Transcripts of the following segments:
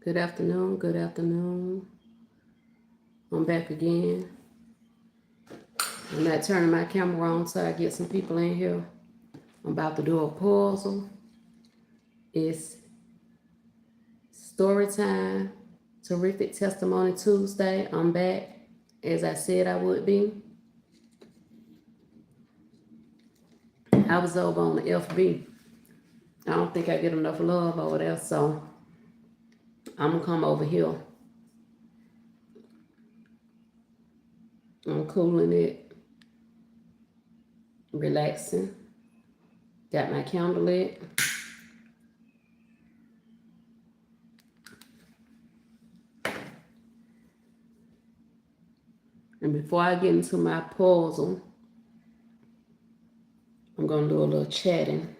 Good afternoon. Good afternoon. I'm back again. I'm not turning my camera on so I get some people in here. I'm about to do a puzzle. It's story time. Terrific Testimony Tuesday. I'm back as I said I would be. I was over on the FB. I don't think I get enough love over there, so I'm gonna come over here. I'm cooling it, relaxing. Got my candle lit. And before I get into my puzzle, I'm gonna do a little chatting.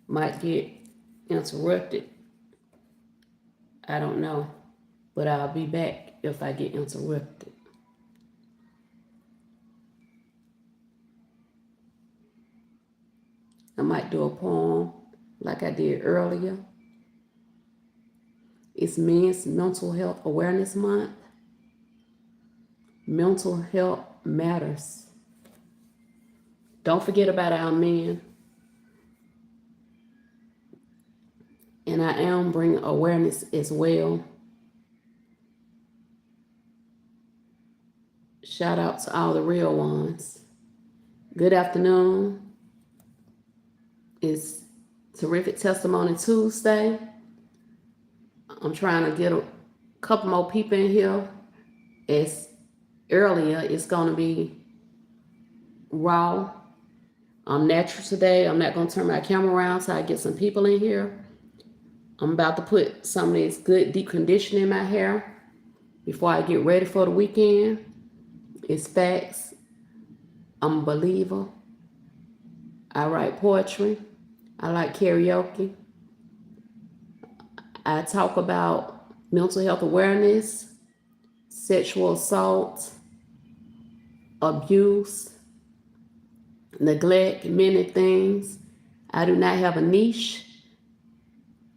Might get interrupted. I don't know. But I'll be back if I get interrupted. I might do a poem like I did earlier. It's Men's Mental Health Awareness Month. Mental health matters. Don't forget about our men. And I am bringing awareness as well. Shout out to all the real ones. Good afternoon. It's Terrific Testimony Tuesday. I'm trying to get a couple more people in here. As earlier, it's going to be raw. I'm natural today. I'm not going to turn my camera around so I get some people in here. I'm about to put some of this good deep conditioner in my hair before I get ready for the weekend. It's Factz. I'm a believer. I write poetry. I like karaoke. I talk about mental health awareness, sexual assault, abuse, neglect, many things. I do not have a niche.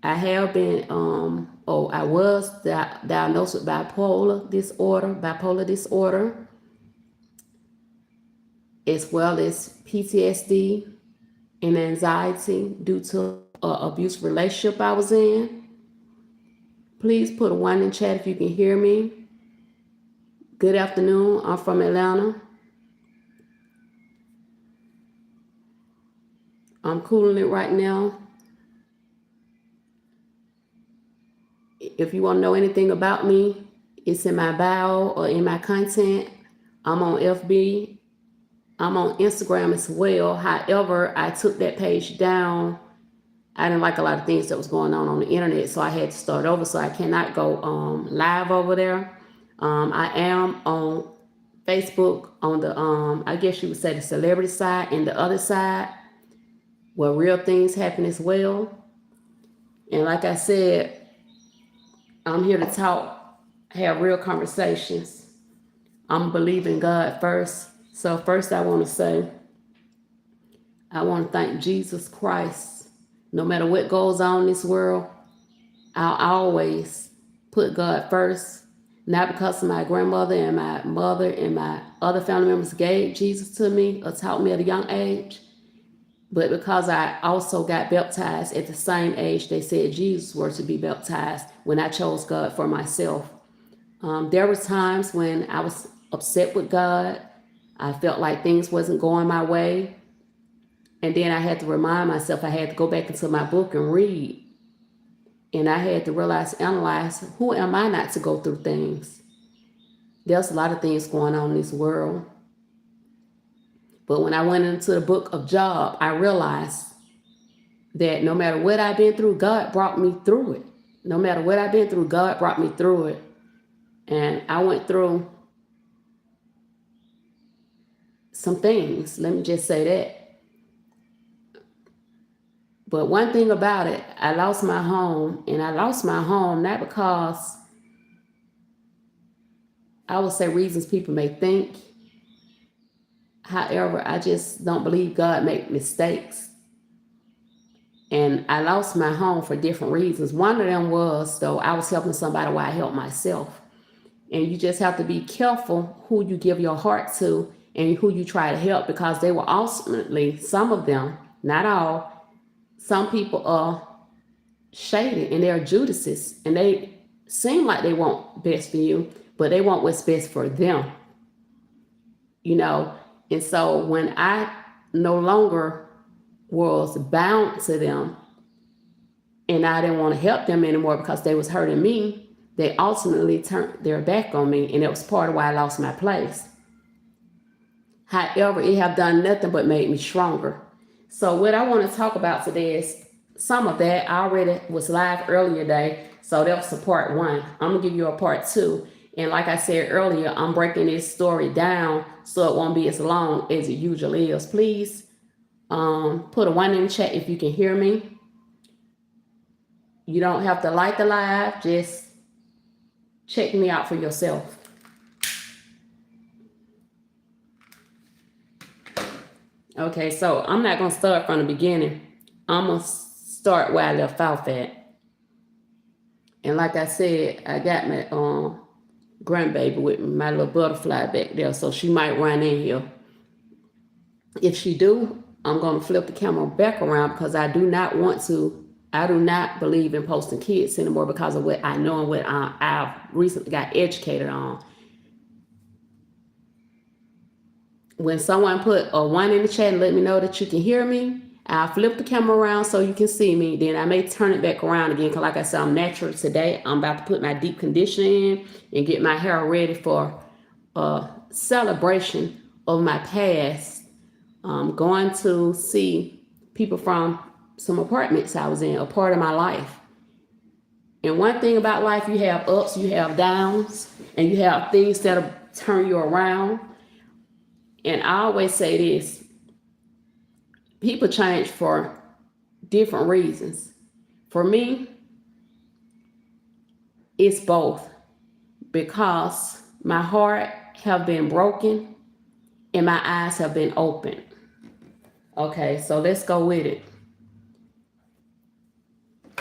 I have been, I was diagnosed with bipolar disorder, as well as PTSD and anxiety due to an abusive relationship I was in. Please put a 1 in chat if you can hear me. Good afternoon. I'm from Atlanta. I'm cooling it right now. If you want to know anything about me, it's in my bio or in my content. I'm on FB. I'm on Instagram as well. However, I took that page down. I didn't like a lot of things that was going on the internet, so I had to start over. So I cannot go live over there. I am on Facebook on the, I guess you would say the celebrity side, and the other side where real things happen as well. And like I said, I'm here to talk, have real conversations. I'm believing God first. So first I want to say, I want to thank Jesus Christ. No matter what goes on in this world, I'll always put God first. Not because my grandmother and my mother and my other family members gave Jesus to me or taught me at a young age, but because I also got baptized at the same age they said Jesus were to be baptized when I chose God for myself. There were times when I was upset with God. I felt like things wasn't going my way. And then I had to remind myself, I had to go back into my book and read. And I had to analyze, who am I not to go through things? There's a lot of things going on in this world. But when I went into the book of Job, I realized that no matter what I've been through, God brought me through it. No matter what I've been through, God brought me through it. And I went through some things, let me just say that. But one thing about it, I lost my home, and I lost my home not because, I would say, reasons people may think. However, I just don't believe God make mistakes. And I lost my home for different reasons. One of them was, though, I was helping somebody while I helped myself. And you just have to be careful who you give your heart to and who you try to help, because they will ultimately, some of them, not all, some people are shady and they're Judases, and they seem like they want best for you, but they want what's best for them, you know. And so when I no longer was bound to them and I didn't want to help them anymore because they was hurting me, they ultimately turned their back on me, and it was part of why I lost my place. However, it have done nothing but made me stronger. So what I want to talk about today is some of that. I already was live earlier today, so that was the part one. I'm gonna give you a part two. And like I said earlier, I'm breaking this story down so it won't be as long as it usually is. Please put a 1 in the chat if you can hear me. You don't have to like the live, just check me out for yourself. Okay, so I'm not going to start from the beginning. I'm going to start where I left off at. And like I said, I got my grandbaby with me, my little butterfly back there, so she might run in here. If she do, I'm going to flip the camera back around because I do not believe in posting kids anymore because of what I know and what I've recently got educated on. When someone put a 1 in the chat and let me know that you can hear me, I'll flip the camera around so you can see me. Then I may turn it back around again because like I said, I'm natural today. I'm about to put my deep conditioner in and get my hair ready for a celebration of my past. I'm going to see people from some apartments I was in, a part of my life. And one thing about life, you have ups, you have downs, and you have things that'll turn you around. And I always say this, people change for different reasons. For me, it's both, because my heart have been broken and my eyes have been opened. Okay, so let's go with it.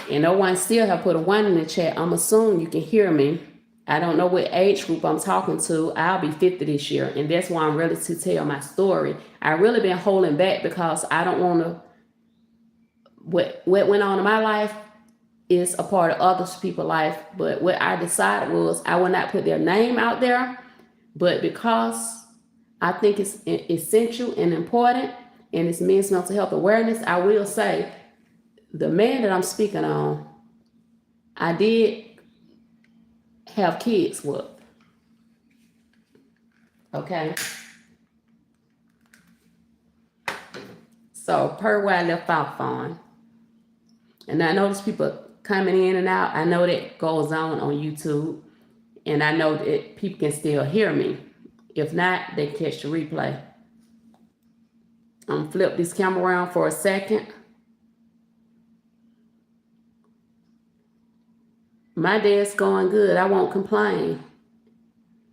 And no one still have put a 1 in the chat. I'm assuming you can hear me. I don't know what age group I'm talking to. I'll be 50 this year, and that's why I'm ready to tell my story. I really been holding back because I don't want to. What went on in my life is a part of other people's life, but what I decided was I will not put their name out there. But because I think it's essential and important, and it's men's mental health awareness, I will say the man that I'm speaking on, I did have kids with. Okay. So per where I left off on. And I notice people coming in and out. I know that goes on YouTube. And I know that people can still hear me. If not, they catch the replay. I'm going to flip this camera around for a second. My day's going good. I won't complain.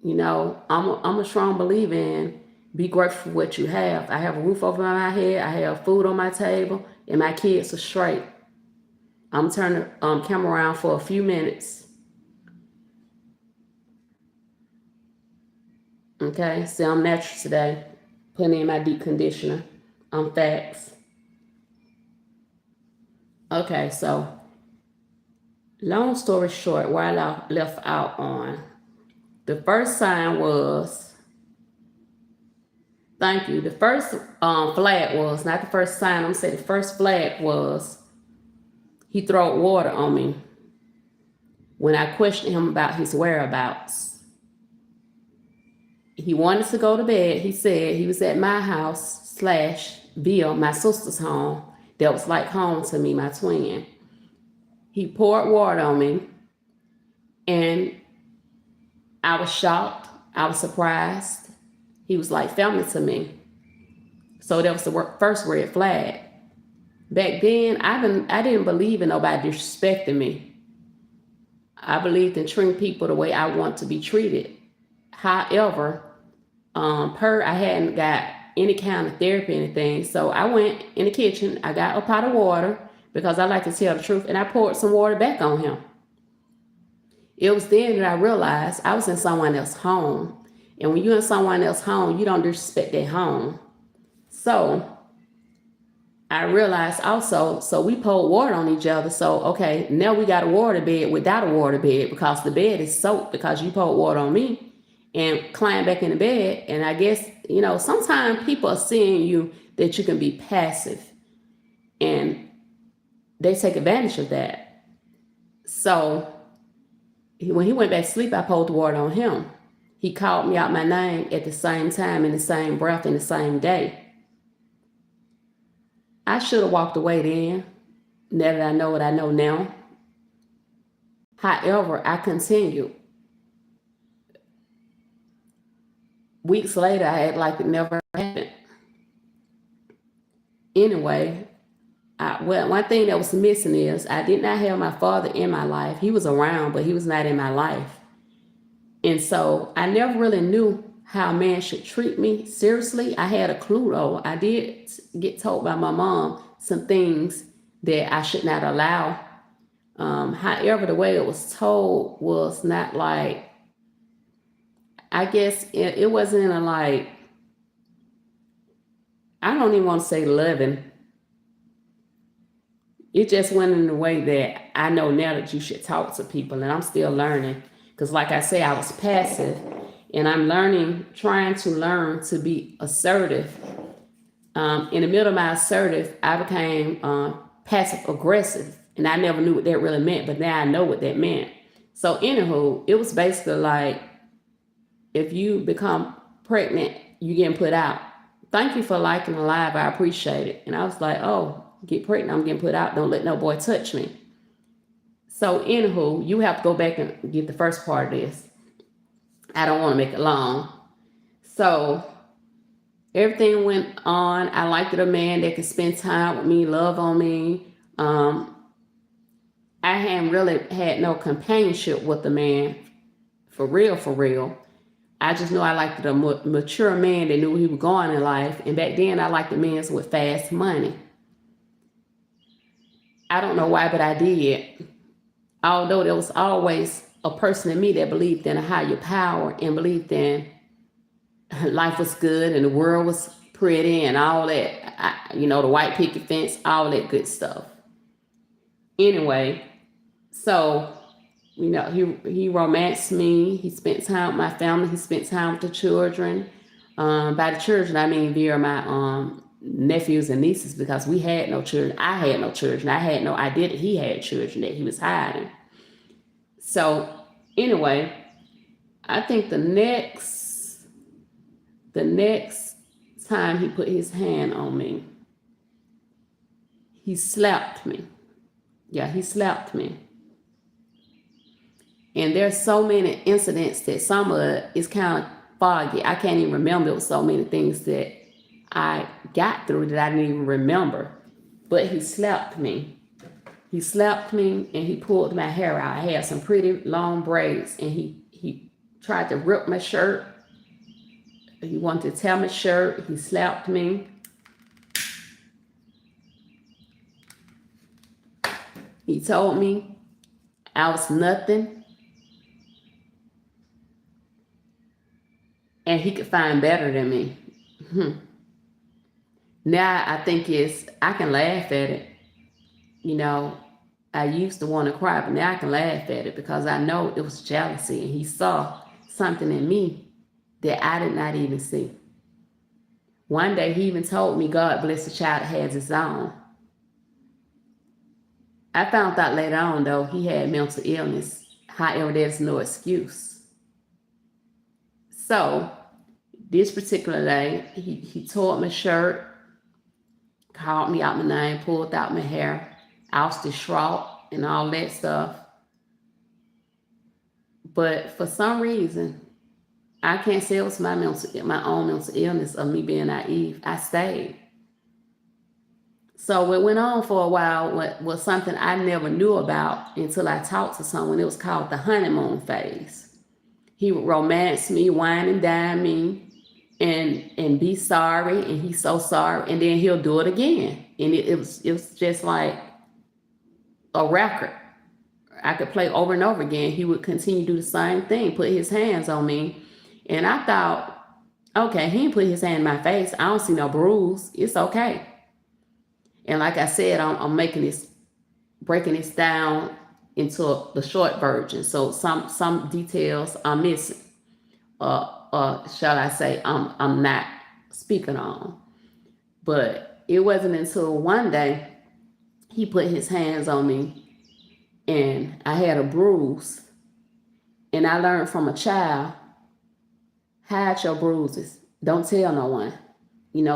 You know, I'm a strong believer in be grateful for what you have. I have a roof over my head. I have food on my table, and my kids are straight. I'm turning the camera around for a few minutes. Okay, so I'm natural today. Putting in my deep conditioner. I'm Factz. Okay, so long story short, where I left out on, the first sign was, thank you, the first flag was, not the first sign, I'm going to say the first flag was, he threw water on me when I questioned him about his whereabouts. He wanted to go to bed. He said he was at my house / via my sister's home. That was like home to me, my twin. He poured water on me, and I was shocked. I was surprised. He was like family to me. So that was the first red flag. Back then, I didn't believe in nobody disrespecting me. I believed in treating people the way I want to be treated. However, I hadn't got any kind of therapy or anything. So I went in the kitchen. I got a pot of water because I like to tell the truth. And I poured some water back on him. It was then that I realized I was in someone else's home. And when you're in someone else's home, you don't disrespect their home. So I realized also, so we poured water on each other. So, okay, now we got a water bed without a water bed because the bed is soaked because you poured water on me and climbed back in the bed. And I guess, sometimes people are seeing you that you can be passive and they take advantage of that. So when he went back to sleep, I poured the water on him. He called me out my name at the same time, in the same breath, in the same day. I should have walked away then, now that I know what I know now. However, I continued. Weeks later, I acted like it never happened. Anyway, one thing that was missing is I did not have my father in my life. He was around, but he was not in my life. And so I never really knew how a man should treat me. Seriously, I had a clue though. I did get told by my mom some things that I should not allow. However, the way it was told was not like, I guess it wasn't in a like, I don't even want to say loving. It just went in the way that I know now that you should talk to people, and I'm still learning. Because like I say, I was passive, and I'm trying to learn to be assertive. In the middle of my assertive, I became passive aggressive, and I never knew what that really meant, but now I know what that meant. So anywho, it was basically like, if you become pregnant, you getting put out. Thank you for liking the live, I appreciate it. And I was like, oh, get pregnant, I'm getting put out, don't let no boy touch me. So anywho, you have to go back and get the first part of this. I don't want to make it long. So everything went on. I liked a man that could spend time with me, love on me. I hadn't really had no companionship with the man, for real. I just knew I liked a mature man that knew where he was going in life. And back then, I liked the men with fast money. I don't know why, but I did. Although there was always a person in me that believed in a higher power and believed in life was good and the world was pretty and all that, the white picket fence, all that good stuff. Anyway, so, he romanced me. He spent time with my family. He spent time with the children. By the children, I mean via my nephews and nieces, because we had no children. I had no children. I had no idea that he had children that he was hiding. So anyway, I think the next time he put his hand on me, he slapped me. Yeah, he slapped me. And there's so many incidents that some of it is kind of foggy. I can't even remember. There was so many things that I got through that I didn't even remember. But he slapped me. He slapped me and he pulled my hair out. I had some pretty long braids, and he tried to rip my shirt. He wanted to tear my shirt. He slapped me. He told me I was nothing, and he could find better than me. Now I think I can laugh at it. I used to want to cry, but now I can laugh at it because I know it was jealousy, and he saw something in me that I did not even see. One day he even told me, God bless the child that has his own. I found out later on, though, he had mental illness. However, there's no excuse. So this particular day, he tore my shirt, called me out my name, pulled out my hair. I was distraught and all that stuff. But for some reason, I can't say it was my own mental illness of me being naive. I stayed. So it went on for a while was something I never knew about until I talked to someone. It was called the honeymoon phase. He would romance me, wine and dine me, and be sorry, and he's so sorry, and then he'll do it again. And it was just like, a record. I could play over and over again. He would continue to do the same thing, put his hands on me. And I thought, okay, he didn't put his hand in my face. I don't see no bruise. It's okay. And like I said, I'm breaking this down into the short version. So some details I'm missing. Shall I say, I'm not speaking on. But it wasn't until one day he put his hands on me and I had a bruise. And I learned from a child, hide your bruises. Don't tell no one.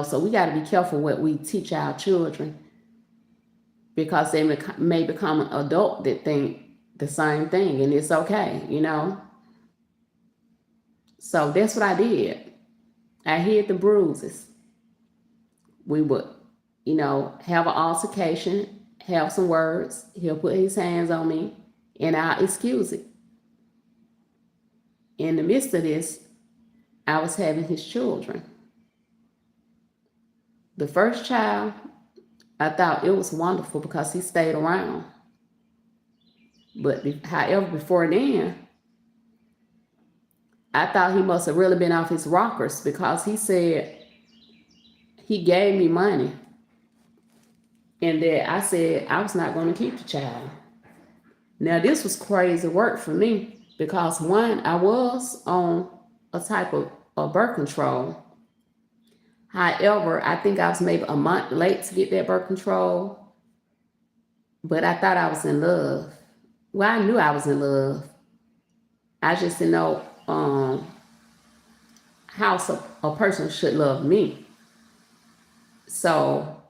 So we got to be careful what we teach our children, because they may become an adult that think the same thing, and it's okay, So that's what I did. I hid the bruises. We would, have an altercation, have some words. He'll put his hands on me, and I'll excuse it. In the midst of this, I was having his children. The first child, I thought it was wonderful because he stayed around. But however, before then, I thought he must have really been off his rockers, because he said he gave me money and that I said I was not going to keep the child. Now, this was crazy work for me because, one, I was on a type of birth control. However, I think I was maybe a month late to get that birth control, but I thought I was in love. Well, I knew I was in love. I just didn't know how a person should love me. So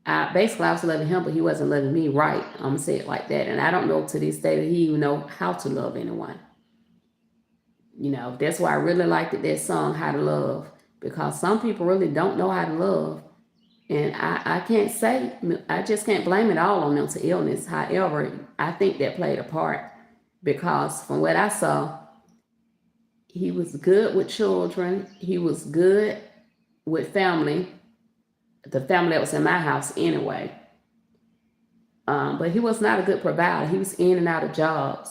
I was loving him, but he wasn't loving me right. I'm going to say it like that. And I don't know to this day that he even know how to love anyone. That's why I really liked that song, How to Love, because some people really don't know how to love. And I just can't blame it all on mental illness. However, I think that played a part, because from what I saw, he was good with children. He was good with family, the family that was in my house anyway. But he was not a good provider. He was in and out of jobs.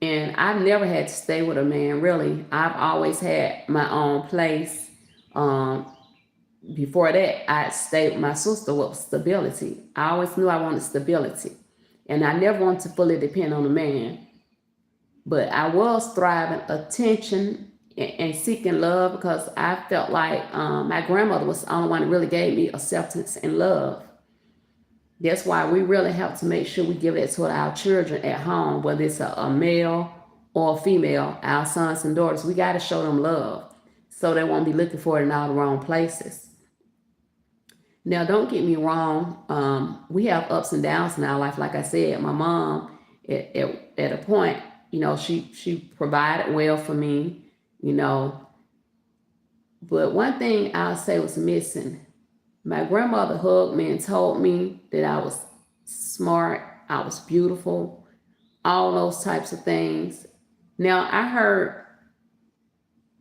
And I've never had to stay with a man, really. I've always had my own place. Before that, I stayed with my sister with stability. I always knew I wanted stability. And I never wanted to fully depend on a man. But I was thriving attention and seeking love, because I felt like my grandmother was the only one that really gave me acceptance and love. That's why we really have to make sure we give it to our children at home, whether it's a male or a female, our sons and daughters. We got to show them love so they won't be looking for it in all the wrong places. Now, don't get me wrong. We have ups and downs in our life. Like I said, my mom, at a point, she provided well for me, But one thing I'll say was missing. My grandmother hugged me and told me that I was smart, I was beautiful, all those types of things. Now, I heard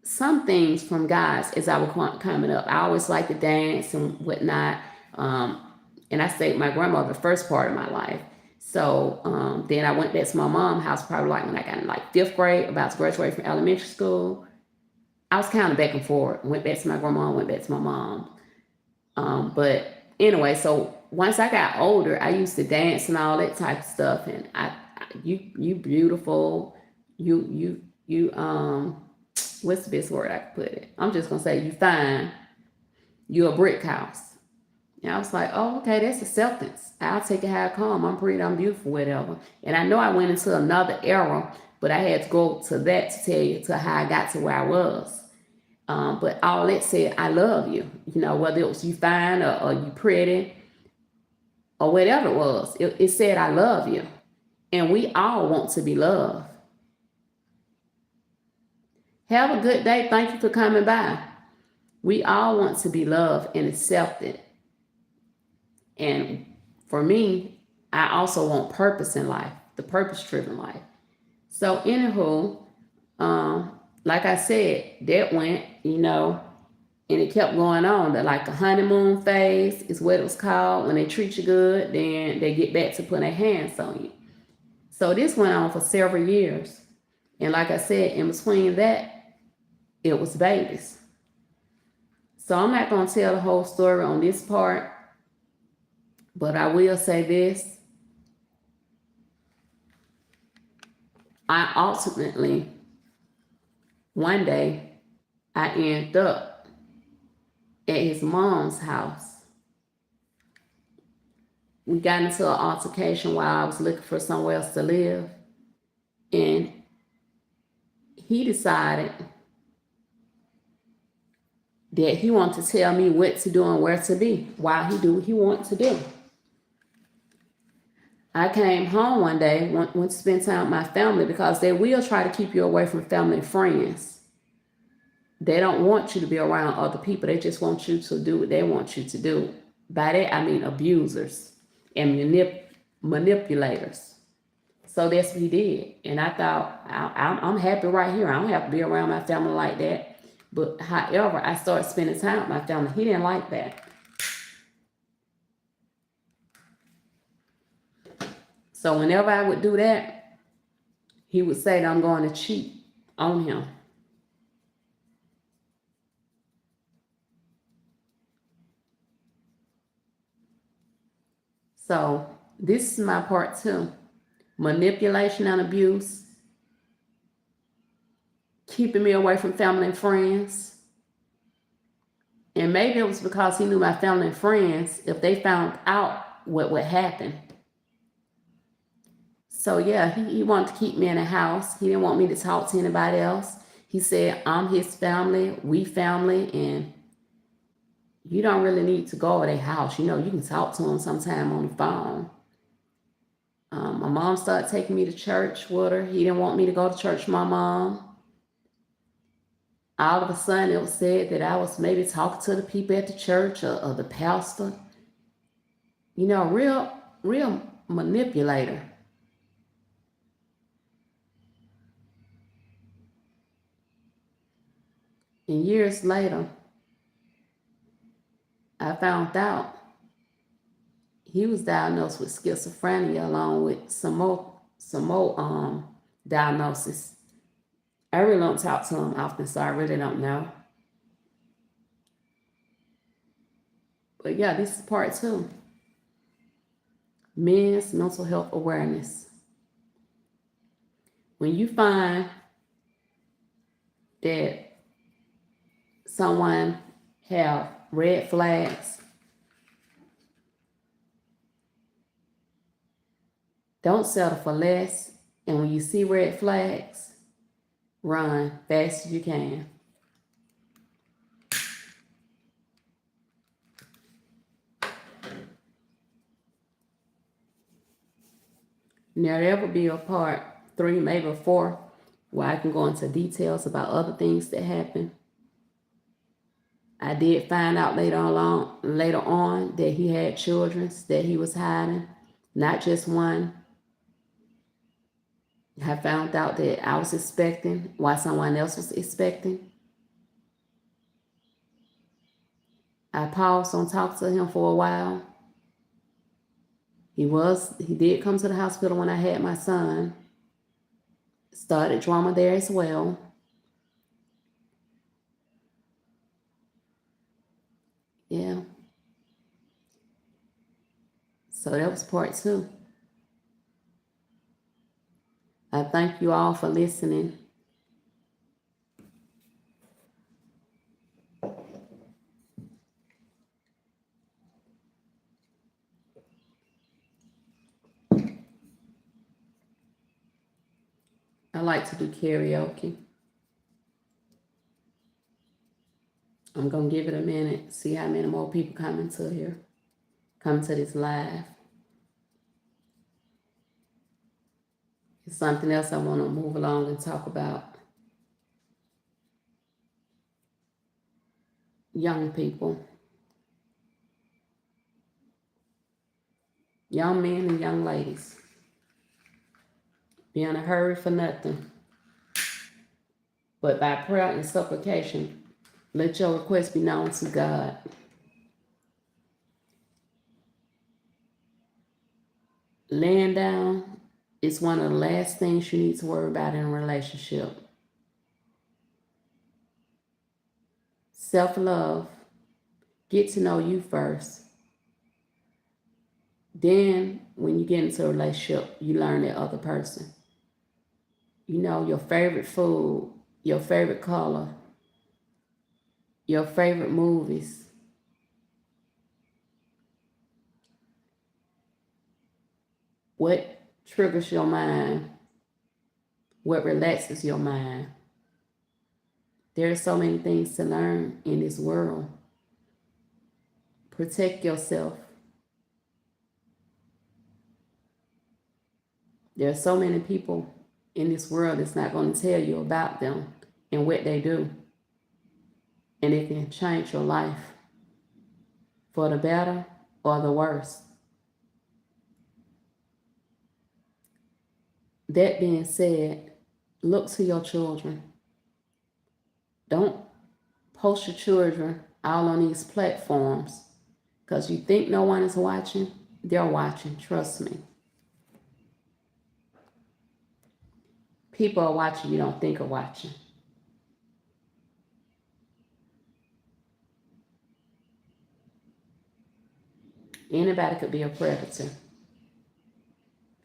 some things from guys as I was coming up. I always liked to dance and whatnot. And I stayed with my grandmother the first part of my life. So then I went back to my mom's house probably like when I got in like 5th grade, about to graduate from elementary school. I was kind of back and forth. Went back to my grandma, went back to my mom. But anyway, so once I got older, I used to dance and all that type of stuff. And you beautiful, you what's the best word I could put it? I'm just gonna say you fine. You're a brick house. And I was like, oh, okay, that's acceptance. I'll take it how it come. I'm pretty, I'm beautiful, whatever. And I know I went into another era, but I had to go to that to tell you to how I got to where I was. But all that said, I love you. Whether it was you fine or you pretty or whatever it was, it said I love you. And we all want to be loved. Have a good day. Thank you for coming by. We all want to be loved and accepted. And for me, I also want purpose in life, the purpose-driven life. So anywho, like I said, that went, And it kept going on. Like the honeymoon phase is what it was called. When they treat you good, then they get back to putting their hands on you. So this went on for several years. And like I said, in between that, it was babies. So I'm not going to tell the whole story on this part, but I will say this. I ultimately, one day, I ended up at his mom's house. We got into an altercation while I was looking for somewhere else to live. And he decided that he wanted to tell me what to do and where to be while he do what he wanted to do. I came home one day, went to spend time with my family, because they will try to keep you away from family and friends. They don't want you to be around other people. They just want you to do what they want you to do. By that, I mean abusers and manipulators. So that's what he did. And I thought, I'm happy right here. I don't have to be around my family like that. But however, I started spending time with my family. He didn't like that. So whenever I would do that, he would say that I'm going to cheat on him. So this is my part 2. Manipulation and abuse. Keeping me away from family and friends. And maybe it was because he knew my family and friends, if they found out what would happen. So yeah, he wanted to keep me in the house. He didn't want me to talk to anybody else. He said, I'm his family, we family, and you don't really need to go to their house. You can talk to them sometime on the phone. My mom started taking me to church with her. He didn't want me to go to church with my mom. All of a sudden, it was said that I was maybe talking to the people at the church or the pastor. Real manipulator. And years later, I found out he was diagnosed with schizophrenia along with some more diagnoses. I really don't talk to him often, so I really don't know. But yeah, this is part 2. Men's mental health awareness. When you find that someone have red flags, don't settle for less. And when you see red flags, run fast as you can. Now there will be a part 3, maybe 4, where I can go into details about other things that happened. I did find out later on that he had children that he was hiding, not just one. I found out that I was expecting while someone else was expecting. I paused on talking to him for a while. He did come to the hospital when I had my son. Started drama there as well. Yeah. So that was part 2. I thank you all for listening. I like to do karaoke. I'm going to give it a minute, see how many more people come to this live. It's something else I want to move along and talk about. Young people. Young men and young ladies. Be in a hurry for nothing, but by prayer and supplication, Let your request be known to God. Laying down is one of the last things you need to worry about in a relationship. Self-love. Get to know you first. Then, when you get into a relationship, you learn that other person. You know, your favorite food, your favorite color, your favorite movies. What triggers your mind? What relaxes your mind? There are so many things to learn in this world. Protect yourself. There are so many people in this world that's not going to tell you about them and what they do. And it can change your life for the better or the worse. That being said, look to your children. Don't post your children all on these platforms because you think no one is watching. They're watching, trust me. People are watching you don't think are watching. Anybody could be a predator.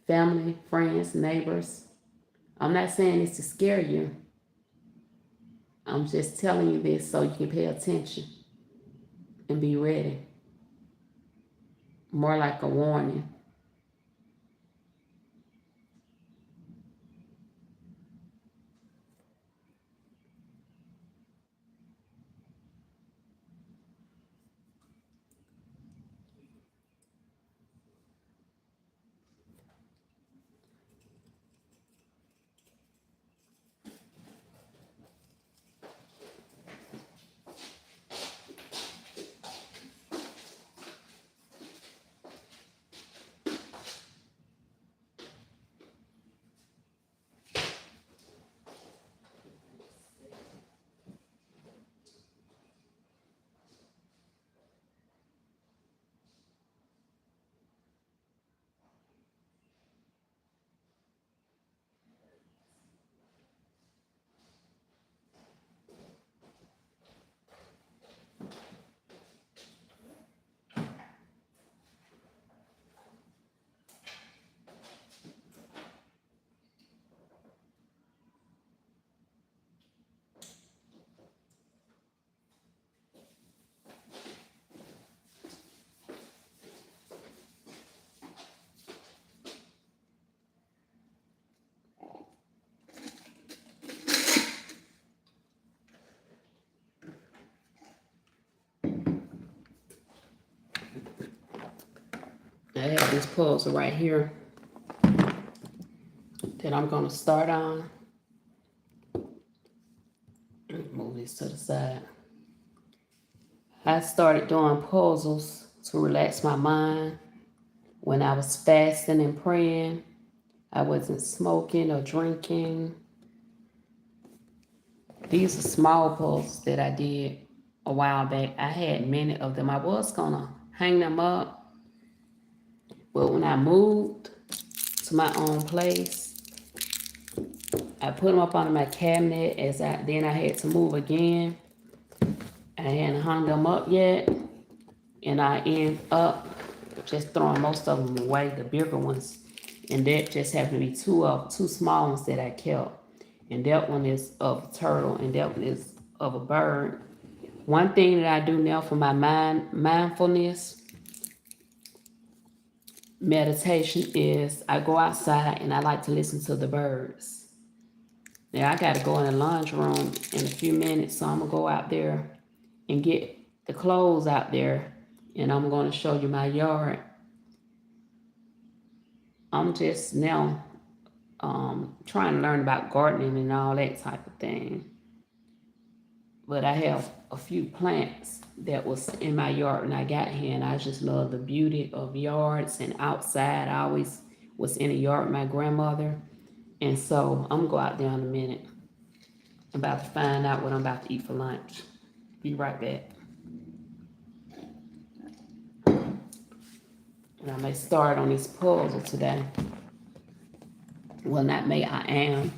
Family, friends, neighbors. I'm not saying this to scare you. I'm just telling you this so you can pay attention and be ready. More like a warning. I have this puzzle right here that I'm going to start on. Move this to the side. I started doing puzzles to relax my mind when I was fasting and praying. I wasn't smoking or drinking. These are small puzzles that I did a while back. I had many of them. I was going to hang them up, but when I moved to my own place, I put them up under my cabinet. Then I had to move again. I hadn't hung them up yet, and I end up just throwing most of them away, the bigger ones, and that just happened to be two small ones that I kept, and that one is of a turtle, and that one is of a bird. One thing that I do now for my mindfulness meditation is I go outside and I like to listen to the birds. Now I got to go in the laundry room in a few minutes, so I'm gonna go out there and get the clothes out there, and I'm going to show you my yard. I'm just now trying to learn about gardening and all that type of thing. But I have a few plants that was in my yard when I got here, and I just love the beauty of yards and outside. I always was in a yard with my grandmother, and so I'm going to go out there in a minute. I'm about to find out what I'm about to eat for lunch. Be right back. And I may start on this puzzle today. Well, not may, I am.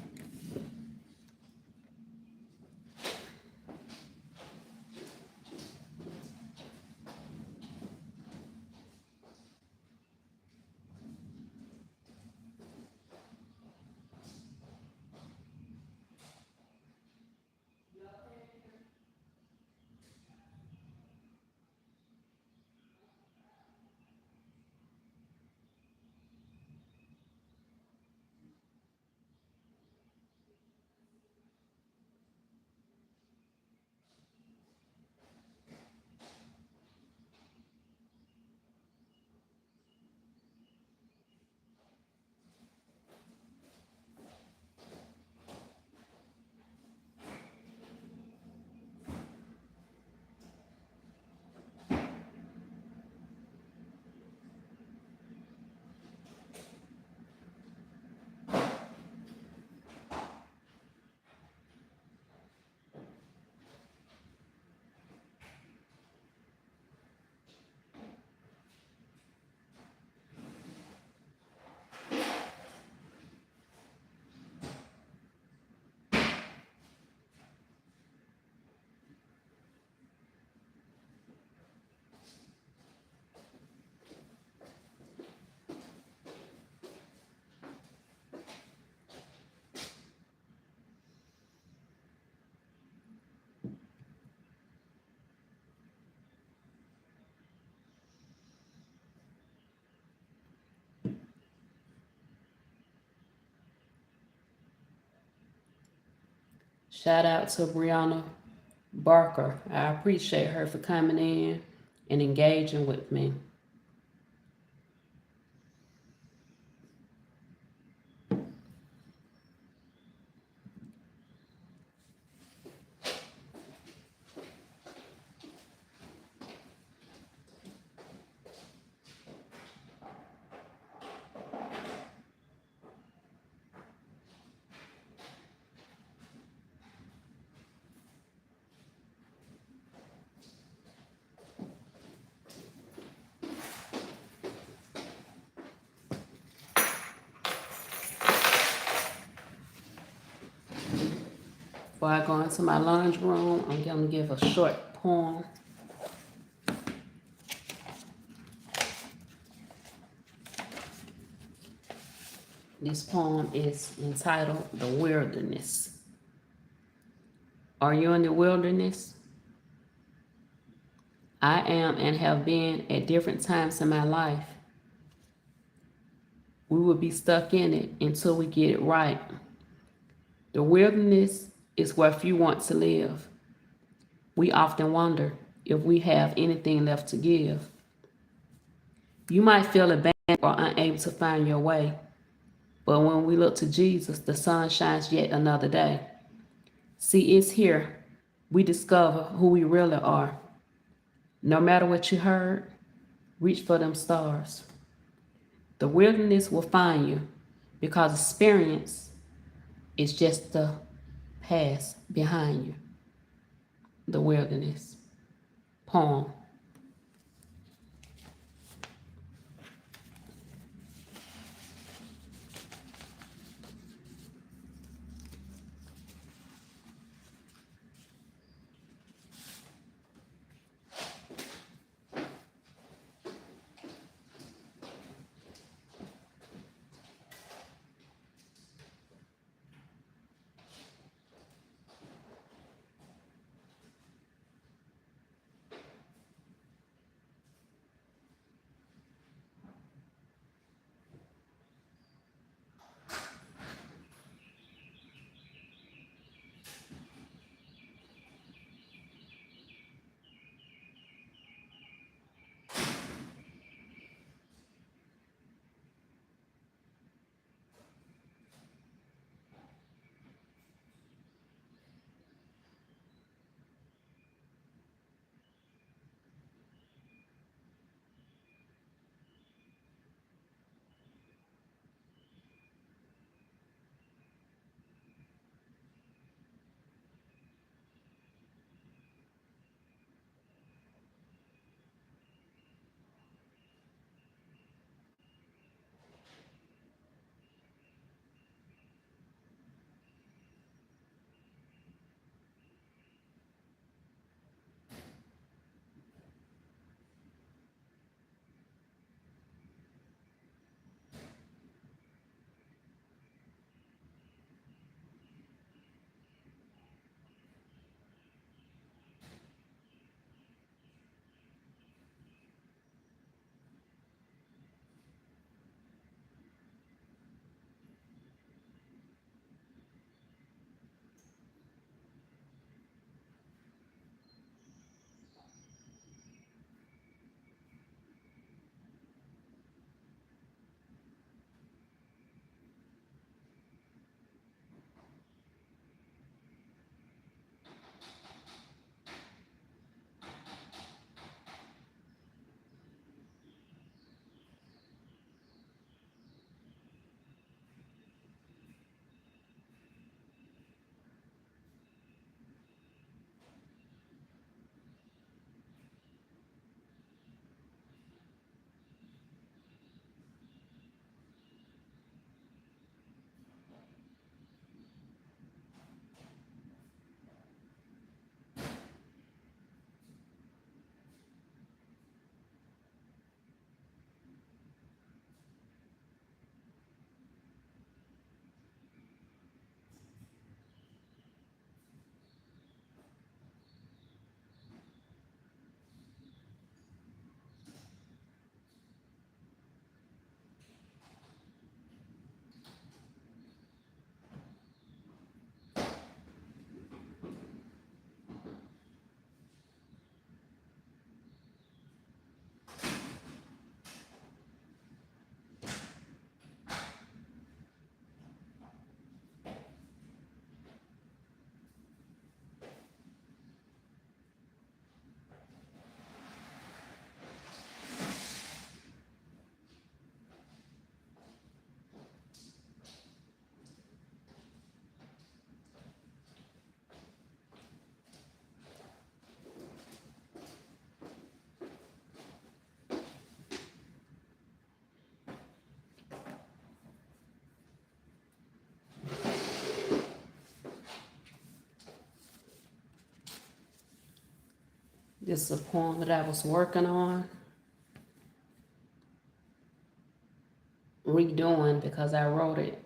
Shout out to Brianna Barker. I appreciate her for coming in and engaging with me. Before I go into my laundry room, I'm going to give a short poem. This poem is entitled The Wilderness. Are you in the wilderness? I am and have been at different times in my life. We will be stuck in it until we get it right. The wilderness is where few want to live. We often wonder if we have anything left to give. You might feel abandoned or unable to find your way, but when we look to Jesus, the sun shines yet another day. See, it's here we discover who we really are. No matter what you heard, reach for them stars. The wilderness will find you because experience is just the past behind you. The wilderness. Poem. This is a poem that I was working on, redoing because I wrote it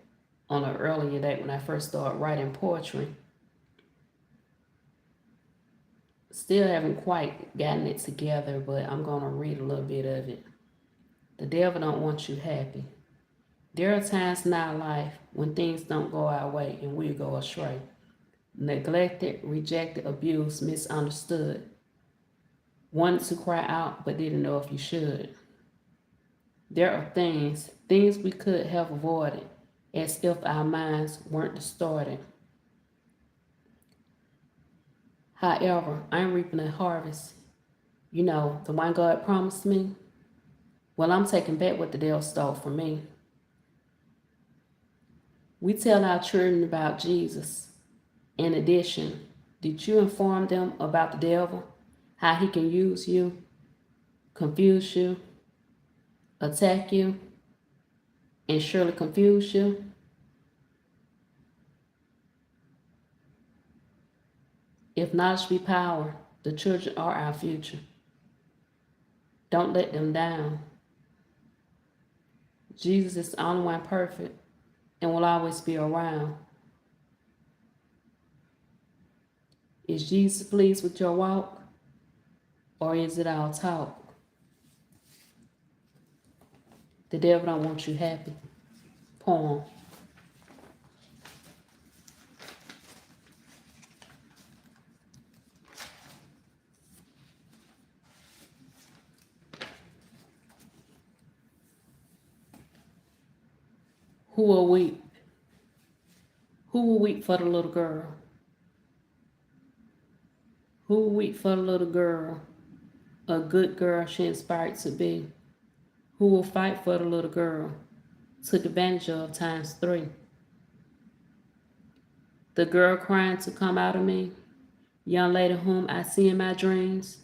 on an earlier date when I first started writing poetry. Still haven't quite gotten it together, but I'm going to read a little bit of it. The devil don't want you happy. There are times in our life when things don't go our way and we go astray. Neglected, rejected, abused, misunderstood. Wanted to cry out but didn't know if you should. There are things we could have avoided as if our minds weren't distorted. However, I'm reaping a harvest. You know, the one God promised me. Well, I'm taking back what the devil stole from me. We tell our children about Jesus. In addition, did you inform them about the devil? How he can use you, confuse you, attack you, and surely confuse you? If knowledge be power, the children are our future. Don't let them down. Jesus is the only one perfect and will always be around. Is Jesus pleased with your walk, or is it all talk? The devil don't want you happy. Poem. Who will weep? Who will weep for the little girl? Who will weep for the little girl? A good girl she inspired to be. Who will fight for the little girl? Took advantage of ×3. The girl crying to come out of me. Young lady whom I see in my dreams.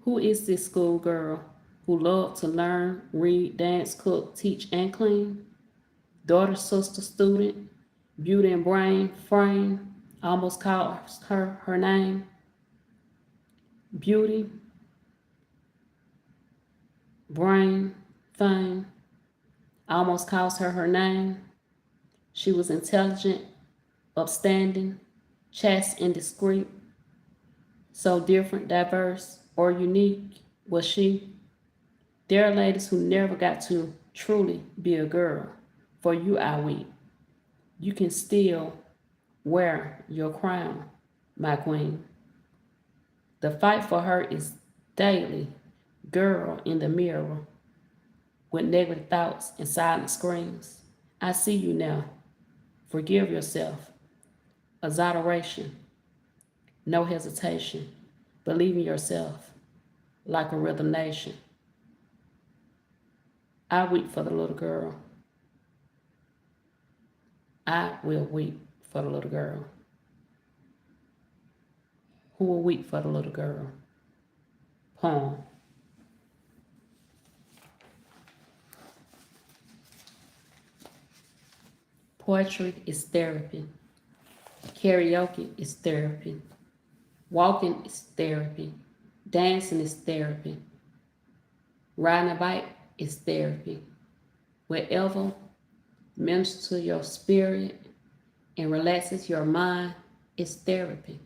Who is this schoolgirl who loved to learn, read, dance, cook, teach, and clean? Daughter, sister, student, beauty and brain, frame, almost calls her name. Beauty, brain, fame, almost calls her name. She was intelligent, upstanding, chaste and discreet, so different, diverse, or unique was she. There are ladies who never got to truly be a girl. For you I weep. You can still wear your crown, my queen. The fight for her is daily, girl in the mirror, with negative thoughts and silent screams. I see you now. Forgive yourself. Exoneration, no hesitation. Believe in yourself, like a rhythm nation. I weep for the little girl. I will weep for the little girl. Who will weep for the little girl? Poem. Poetry is therapy. Karaoke is therapy. Walking is therapy. Dancing is therapy. Riding a bike is therapy. Wherever ministers to your spirit and relaxes your mind is therapy.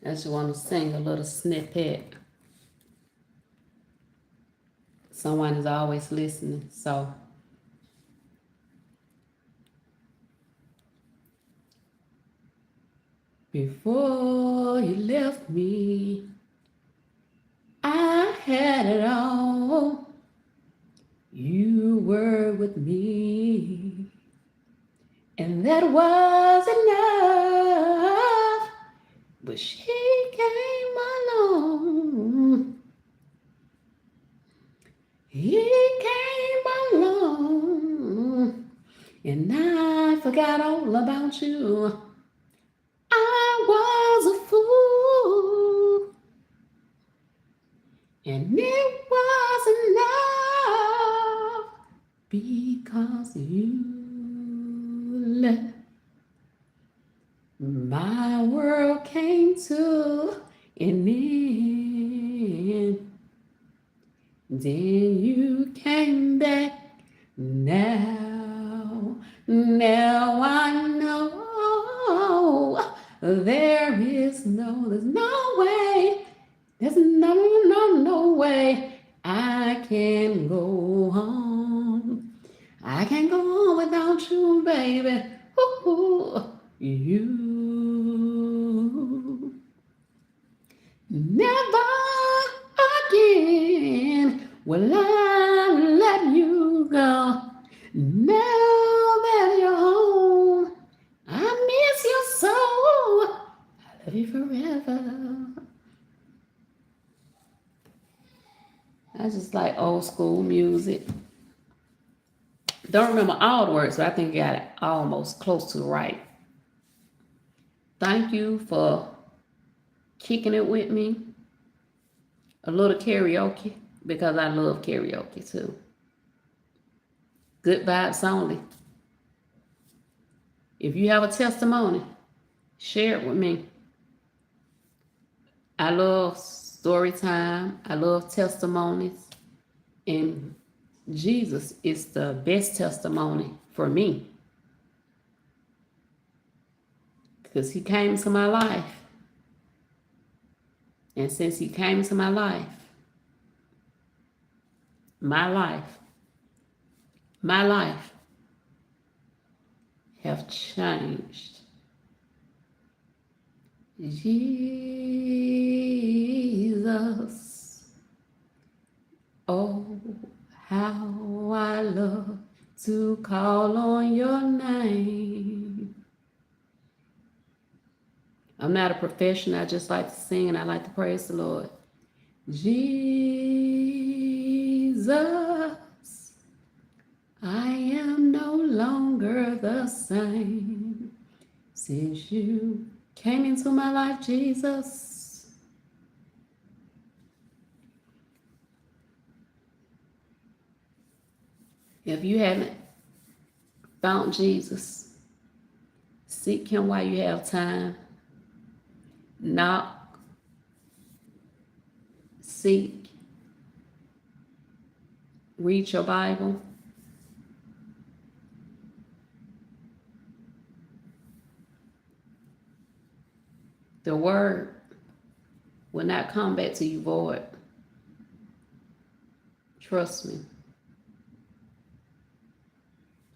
I just want to sing a little snippet. Someone is always listening, so Before you left me, I had it all. You were with me, and that was enough. But she came along. He came along, and I forgot all about you. I was a fool, and it was enough because you left. My world came to an end. Then you came back. Now I know there's no way, there's no way I can go on. I can't go on without you, baby. Ooh, you never again will I let you go. Now that you're home, I miss you so. I love you forever. I just like old school music. Don't remember all the words, but I think I got it almost close to right. Thank you for kicking it with me. A little karaoke, because I love karaoke too. Good vibes only. If you have a testimony, share it with me. I love story time. I love testimonies. And Jesus is the best testimony for me, because he came to my life. And since he came to my life have changed. Jesus, oh, how I love to call on your name. I'm not a professional. I just like to sing and I like to praise the Lord. Jesus, I am no longer the same since you came into my life, Jesus. If you haven't found Jesus, seek him while you have time. Knock, seek, read your Bible. The word will not come back to you void. Trust me.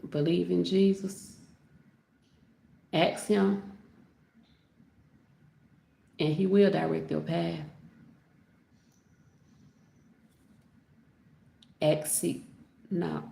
Believe in Jesus. Ask him, and he will direct your path. Ask, seek, knock.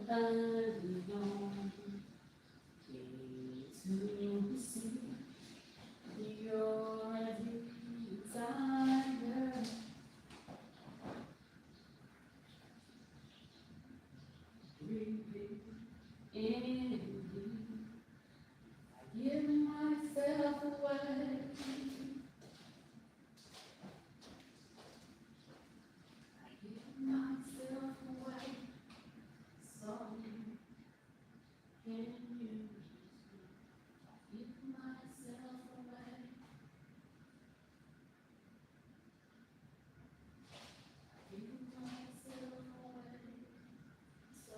alone to see your desire. In me, I give myself away. I give myself away. So can you give myself away? Give myself away. So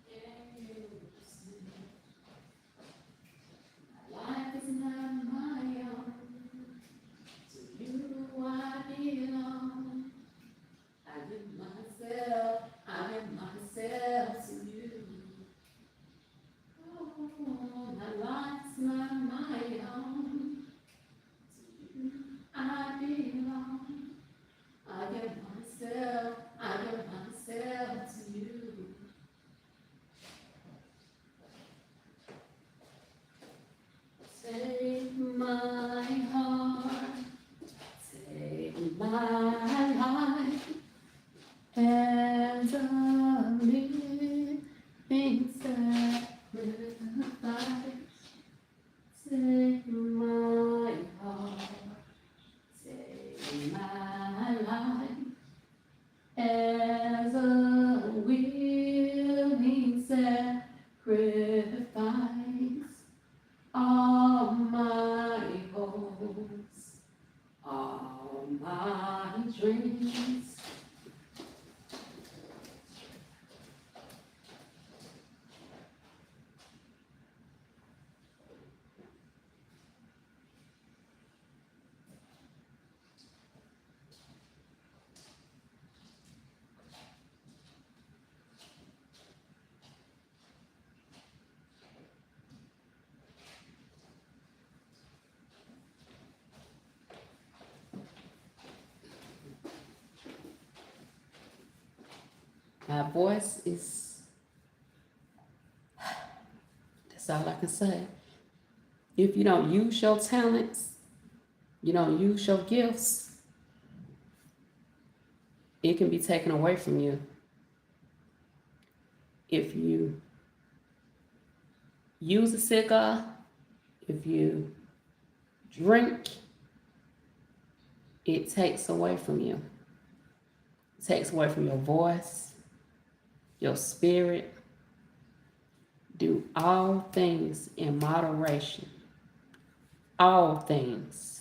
can you see? Life is not my own. To you I belong. I give myself to you. Oh, my life's not my own. To you I belong. I give myself to you. Take my heart, take my life as a living sacrifice. Take my heart, take my life as a willing sacrifice. All my hopes, all my dreams, my voice is, that's all I can say. If you don't use your talents, you don't use your gifts, it can be taken away from you. If you use a cigar, if you drink, it takes away from you. It takes away from your voice, your spirit. Do all things in moderation. All things.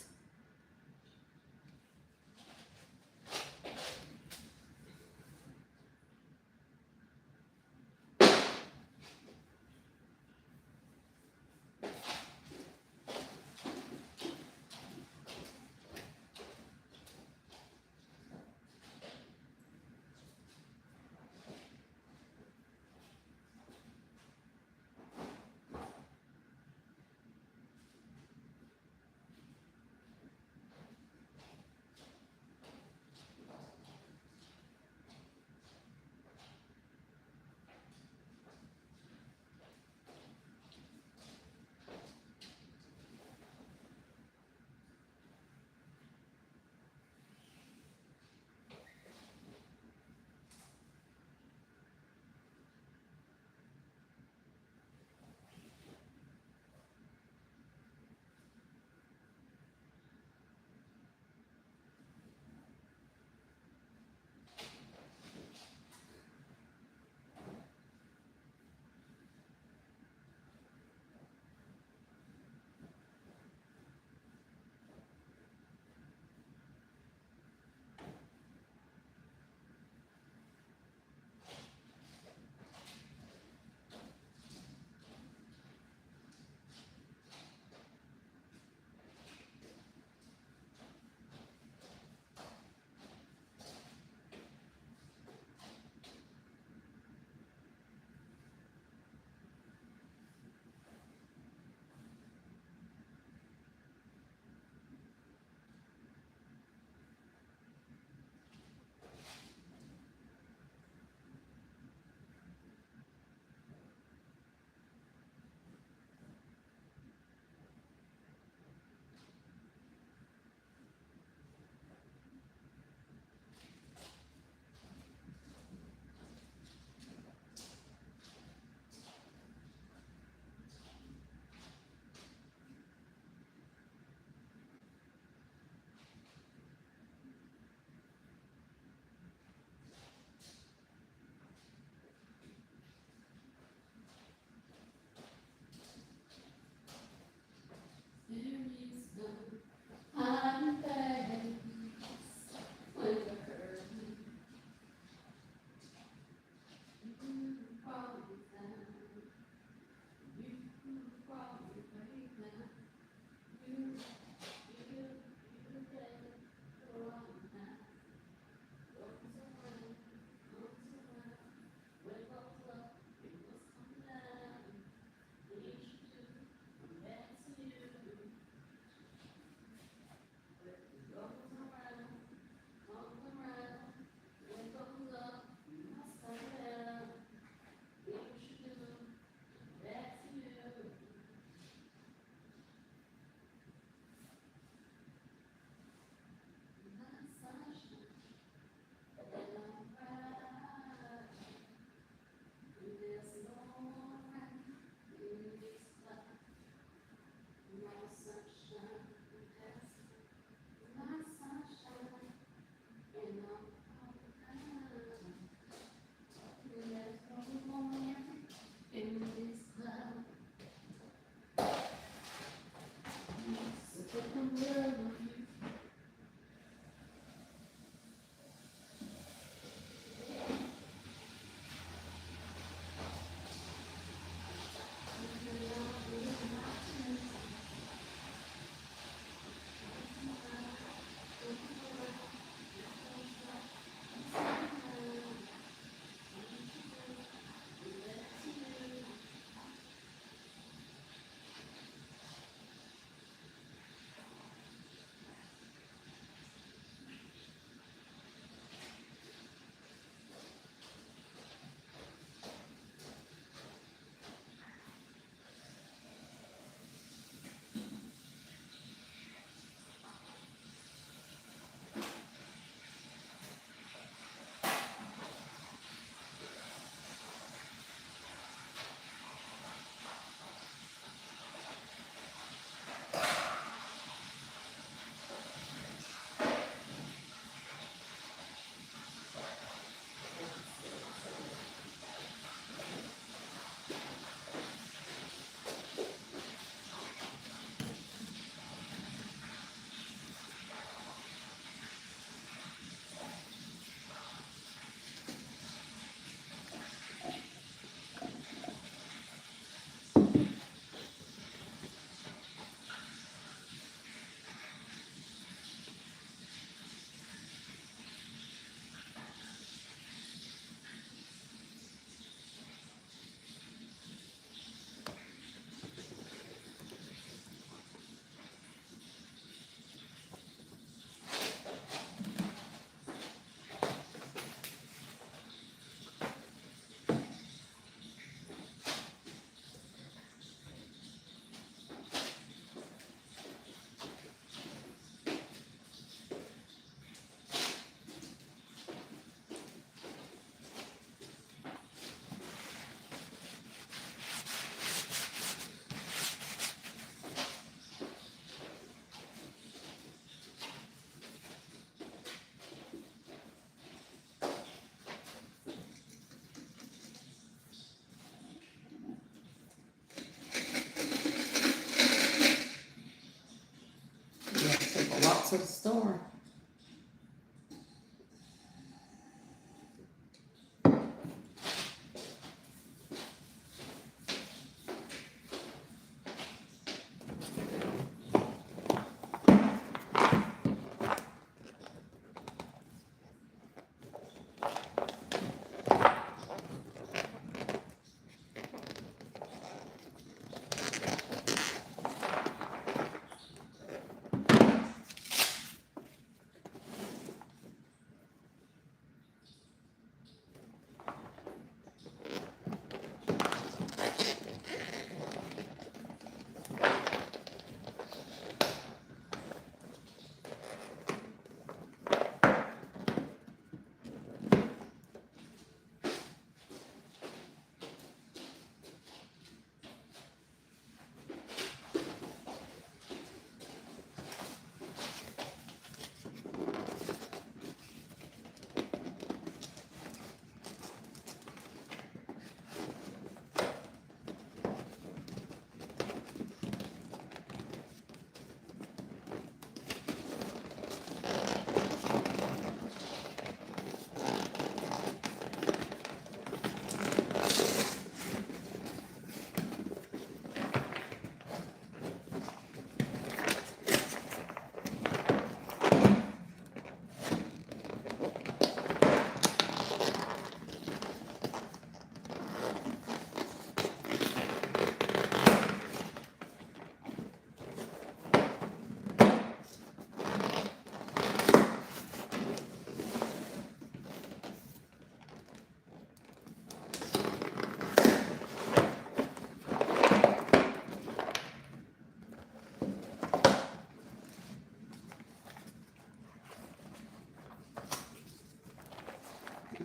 to the store.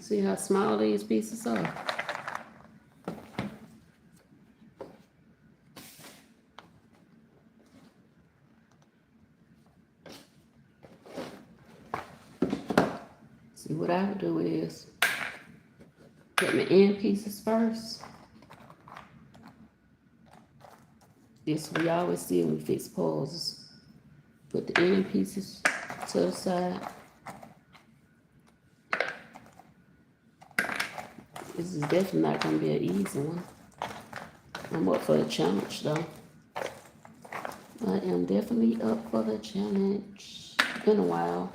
See how small these pieces are? See, what I would do is get my end pieces first. This we always see when we fix puzzles. Put the end pieces to the side. This is definitely not going to be an easy one. I'm up for the challenge though. I am definitely up for the challenge. Been a while.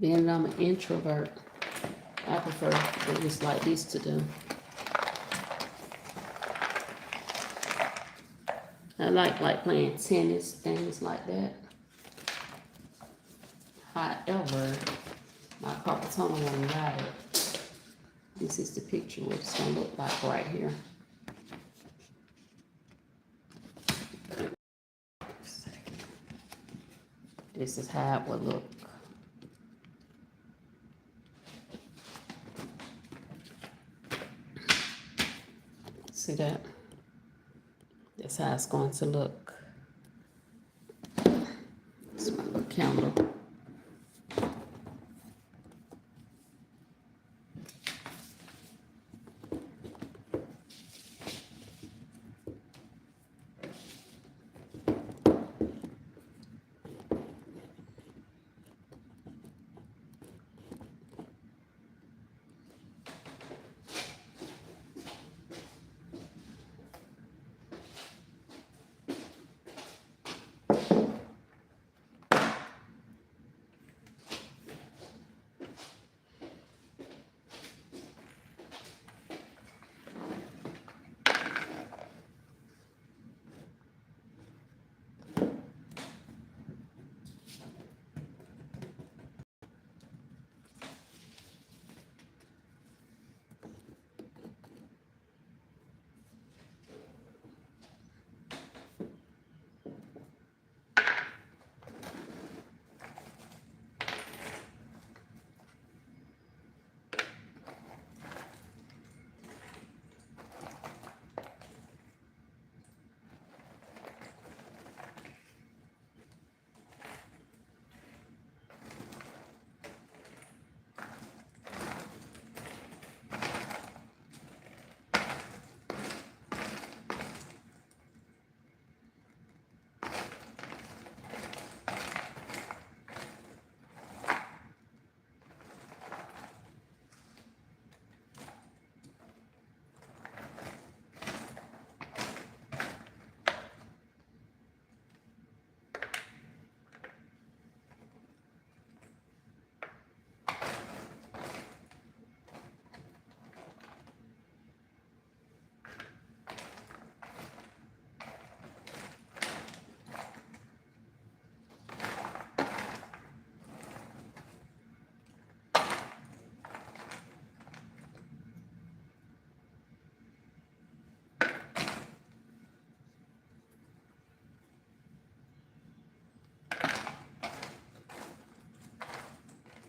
Being that I'm an introvert, I prefer things like this to do. I like playing tennis, things like that. However, my carpal tunnel won't allow it. This is the picture what it's gonna look like right here. This is how it would look. See that? That's how it's going to look. It's my little candle.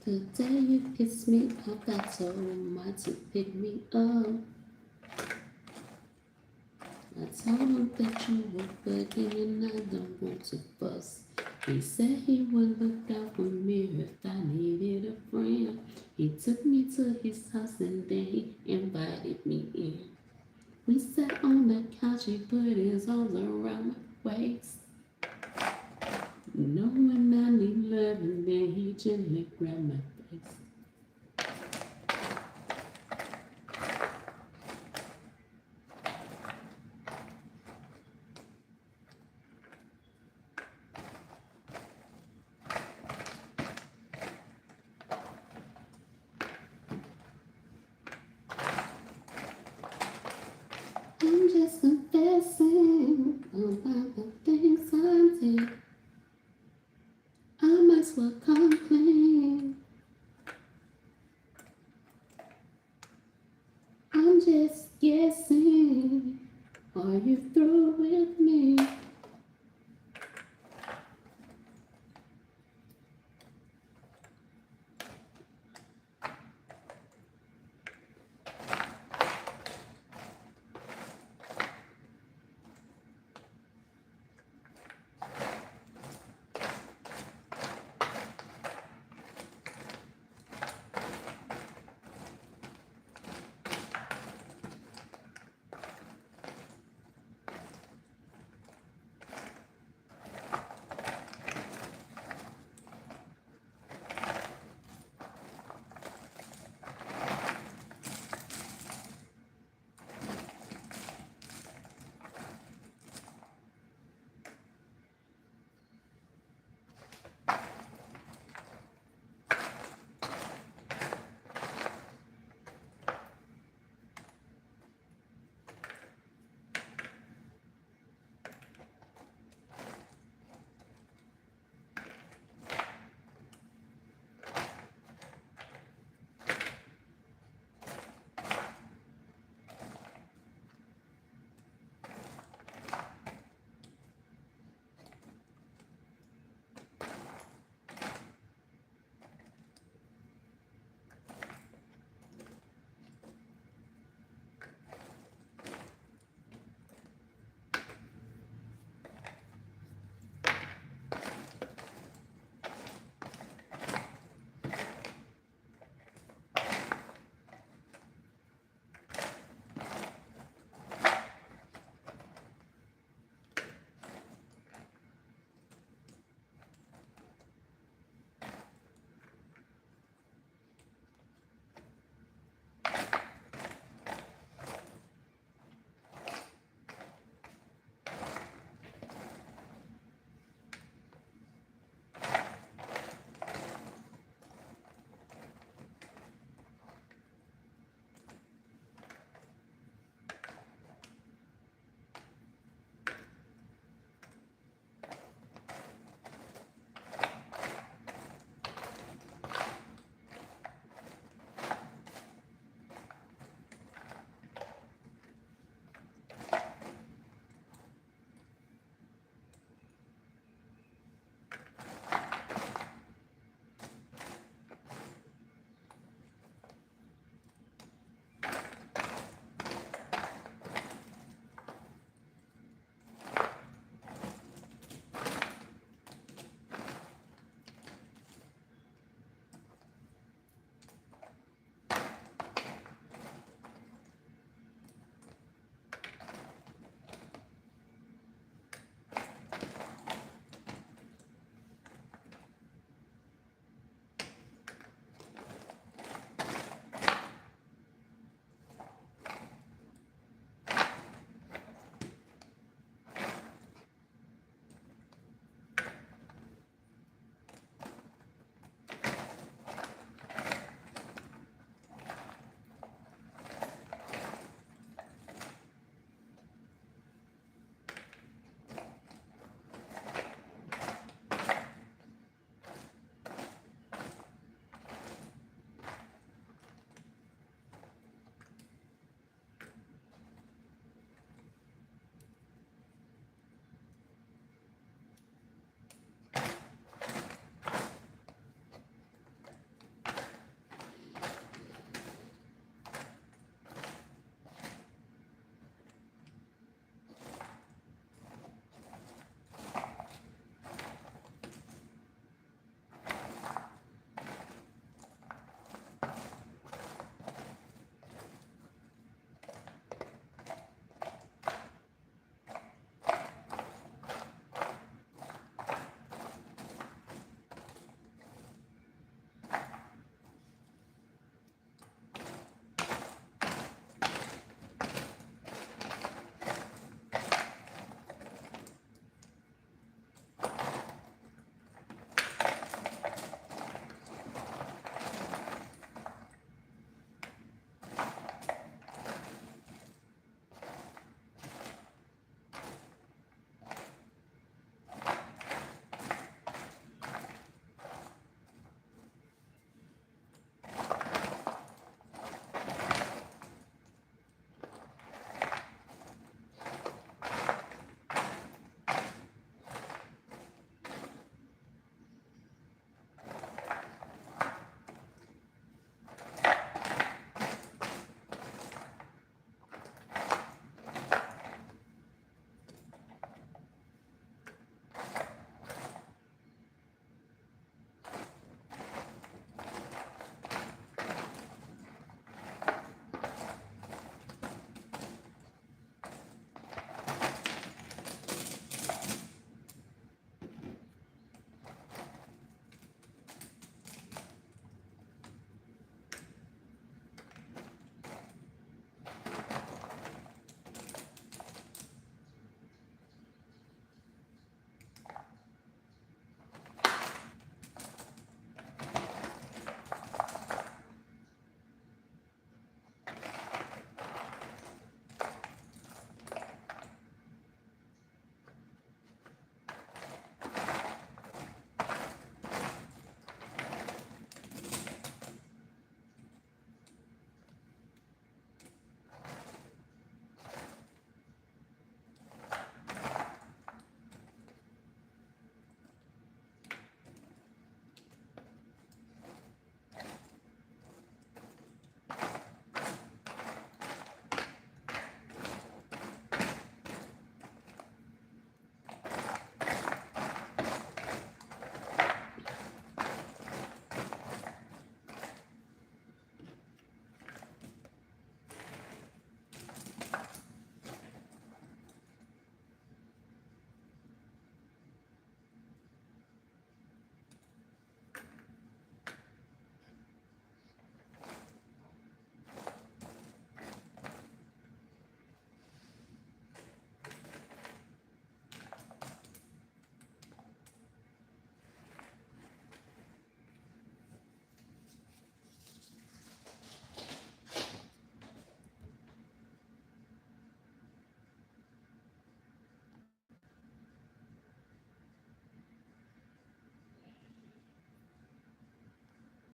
The day you kissed me, I got so much to pick me up. I told him that you were bugging and I don't want to fuss. He said he would look out for me if I needed a friend. He took me to his house and then he invited me in. We sat on the couch, he put his arms around my waist. Knowing I need love and then he gently grabbed my face. I'm just confessing about the things I did. I might as well come clean. I'm just guessing. Are you through with me?